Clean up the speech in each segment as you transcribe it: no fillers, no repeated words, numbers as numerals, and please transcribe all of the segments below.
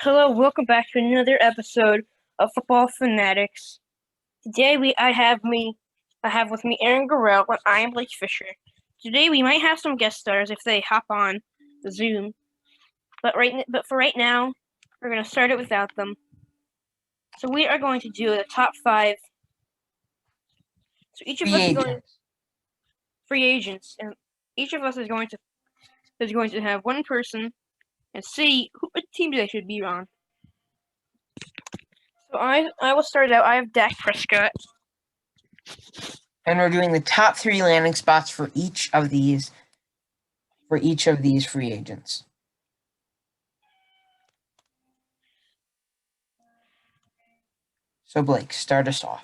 Hello, welcome back to another episode of Football Fanatics. Today I have with me Aaron Gurrell and I am Blake Fisher. Today we might have some guest stars if they hop on the Zoom, but for right now, we're going to start it without them. So we are going to do the top 5. So each of us is going free agents, and each of us is going to have one person and see what team they should be on. So I will start out. I have Dak Prescott. And we're doing the top 3 landing spots for each of these free agents. So Blake, start us off.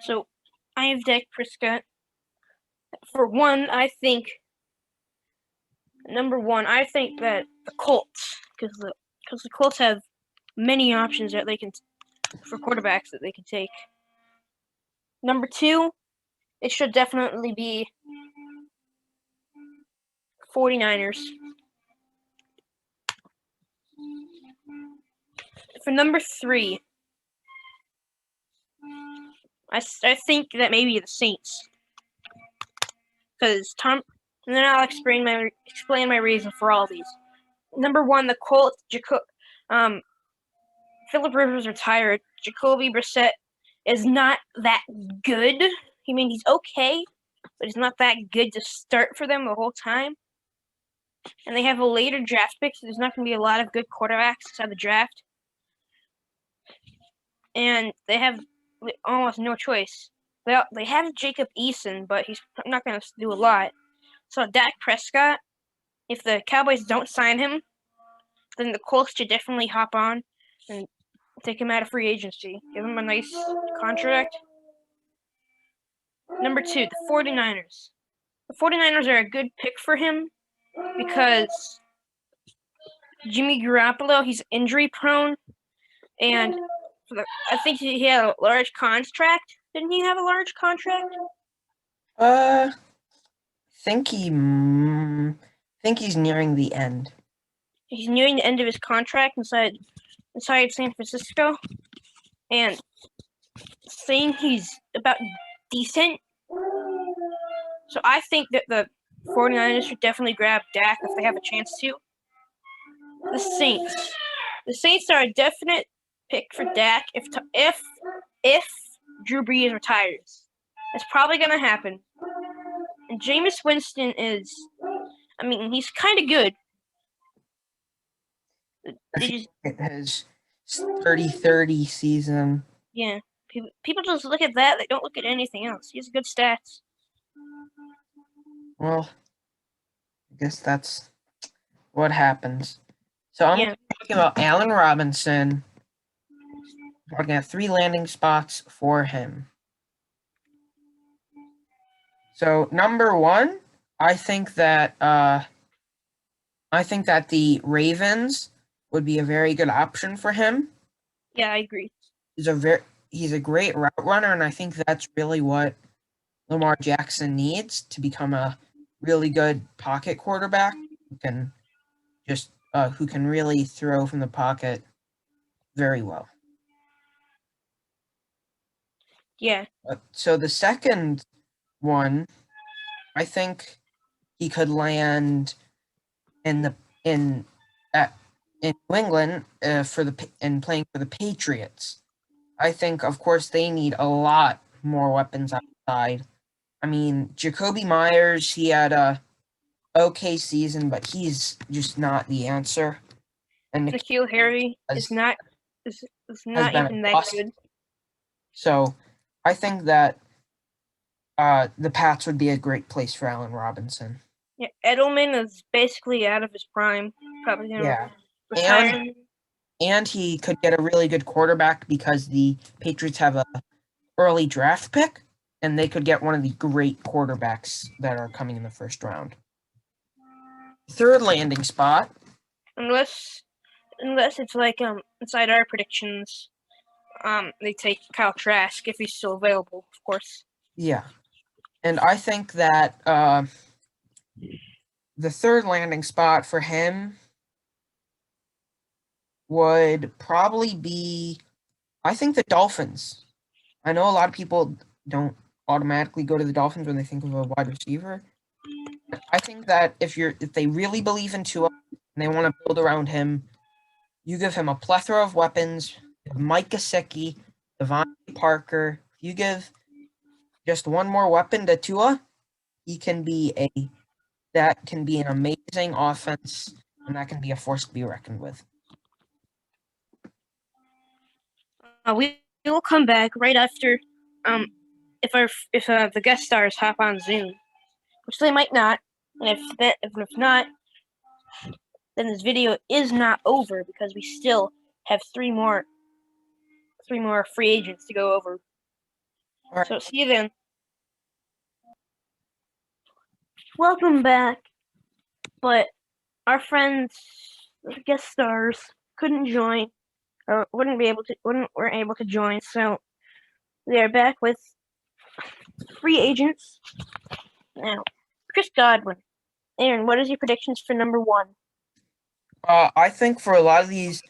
So I have Dak Prescott. For one, I think that the Colts, because the Colts have many options that they can for quarterbacks that they can take. Number 2, it should definitely be 49ers. For number 3, I think that maybe the Saints, because and then I'll explain my reason for all these. Number 1, the Colts. Philip Rivers retired. Jacoby Brissett is not that good. I mean, he's okay, but he's not that good to start for them the whole time. And they have a later draft pick, so there's not going to be a lot of good quarterbacks inside the draft. And they have almost no choice. They have Jacob Eason, but he's not going to do a lot. So Dak Prescott, if the Cowboys don't sign him, then the Colts should definitely hop on and take him out of free agency. Give him a nice contract. Number 2, the 49ers. The 49ers are a good pick for him because Jimmy Garoppolo, he's injury prone, and I think he had a large contract. Didn't he have a large contract? Think he's nearing the end. He's nearing the end of his contract inside San Francisco, and saying he's about decent. So I think that the 49ers should definitely grab Dak if they have a chance to. The Saints are a definite pick for Dak if Drew Brees retires. It's probably going to happen. And Jameis Winston he's kind of good. His 30-30 season. Yeah. People just look at that. They don't look at anything else. He has good stats. Well, I guess that's what happens. So I'm talking about Allen Robinson. We're looking at 3 landing spots for him. So number 1, I think that the Ravens would be a very good option for him. Yeah, I agree. He's a great route runner, and I think that's really what Lamar Jackson needs to become a really good pocket quarterback who can really throw from the pocket very well. Yeah. So the second one, I think he could land in New England playing for the Patriots. I think, of course, they need a lot more weapons outside. I mean, Jacoby Myers, he had a okay season, but he's just not the answer. And N'Keal Harry is not even that good. So I think that the Pats would be a great place for Allen Robinson. Yeah, Edelman is basically out of his prime. Probably gonna retire. And he could get a really good quarterback because the Patriots have a early draft pick, and they could get one of the great quarterbacks that are coming in the first round. Third landing spot. Unless it's like inside our predictions, they take Kyle Trask if he's still available, of course. Yeah. And I think that the third landing spot for him would probably be, I think, the Dolphins. I know a lot of people don't automatically go to the Dolphins when they think of a wide receiver. But I think that if they really believe in Tua and they want to build around him, you give him a plethora of weapons. Mike Gesicki, Devontae Parker. If you give just one more weapon to Tua, that can be an amazing offense, and that can be a force to be reckoned with. We will come back right after, if the guest stars hop on Zoom, which they might not, and if not, then this video is not over because we still have three more free agents to go over. All right. So see you then. Welcome back, but our friends, the guest stars, couldn't join or weren't able to join, so they are back with free agents now. Chris Godwin. Aaron, what is your predictions for number 1? I think for a lot of these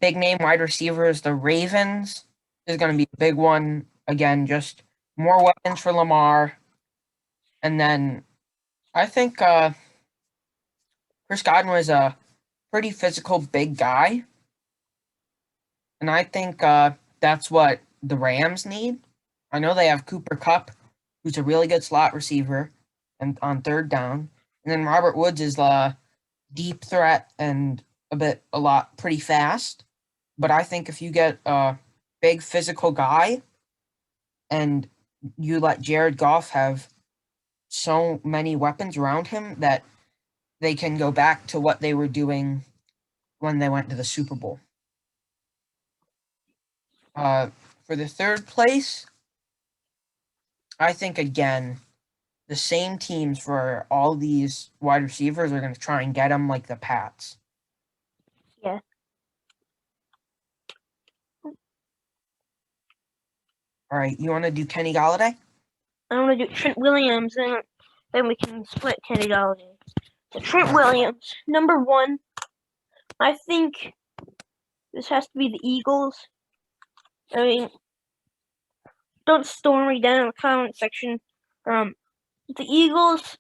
big name wide receivers, the Ravens is going to be a big one. Again, just more weapons for Lamar. And then I think Chris Godwin is a pretty physical big guy. And I think that's what the Rams need. I know they have Cooper Kupp, who's a really good slot receiver and on third down. And then Robert Woods is a deep threat and pretty fast. But I think if you get a big physical guy and you let Jared Goff have so many weapons around him that they can go back to what they were doing when they went to the Super Bowl. For the third place, I think, again, the same teams for all these wide receivers are going to try and get them, like the Pats. Yeah. All right, you want to do Kenny Golladay? I want to do Trent Williams, and then we can split Kenny Golladay. So Trent Williams, number 1. I think this has to be the Eagles. I mean, don't storm me down in the comment section. The Eagles,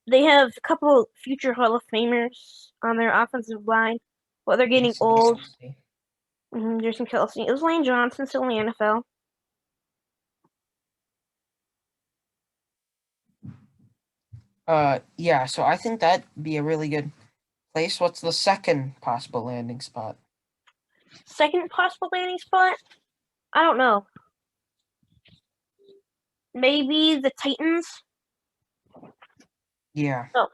they have a couple future Hall of Famers on their offensive line, but they're getting old. Jason Kelce. Is Lane Johnson still in the NFL? Yeah, so I think that'd be a really good place. What's the second possible landing spot? Second possible landing spot? I don't know. Maybe the Titans? Yeah. No.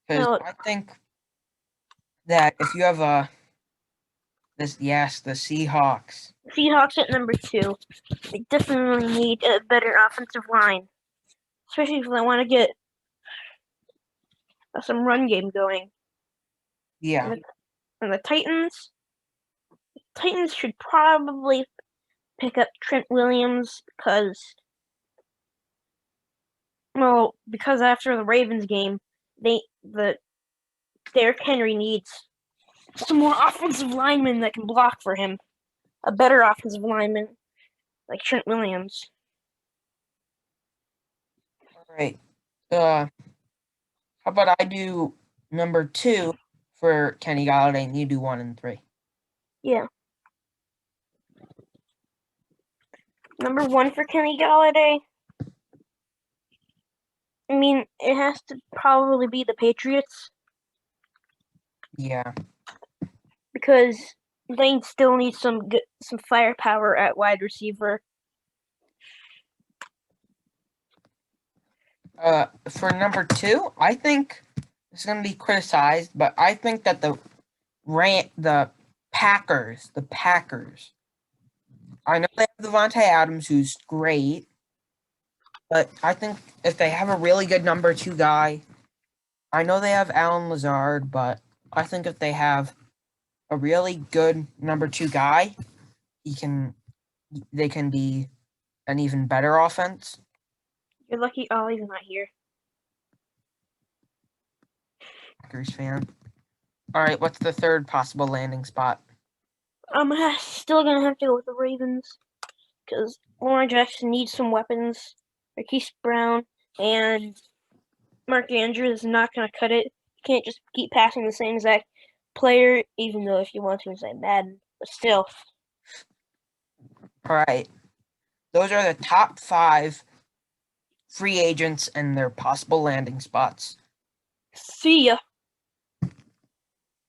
Because No. I think that if you have the Seahawks. Seahawks at number 2. They definitely need a better offensive line. Especially if they want to get some run game going. Yeah. And the Titans should probably pick up Trent Williams because after the Ravens game, Derrick Henry needs some more offensive linemen that can block for him. A better offensive lineman like Trent Williams. All right. How about I do number 2 for Kenny Golladay and you do 1 and 3? Yeah. Number 1 for Kenny Golladay. I mean, it has to probably be the Patriots. Yeah. Because they still need some firepower at wide receiver. For number 2, I think it's going to be criticized, but I think that the Packers, I know they have Devontae Adams, who's great, but I think if they have a really good number 2 guy, I know they have Allen Lazard, but I think if they have a really good number 2 guy, they can be an even better offense. You're lucky Ollie's not here. Packers fan. All right, what's the third possible landing spot? I'm still gonna have to go with the Ravens because Lamar Jackson needs some weapons. Marquise Brown and Mark Andrews is not gonna cut it. You can't just keep passing the same exact player, even though if you want to say Madden, but still. All right. Those are the top 5 free agents and their possible landing spots. See ya.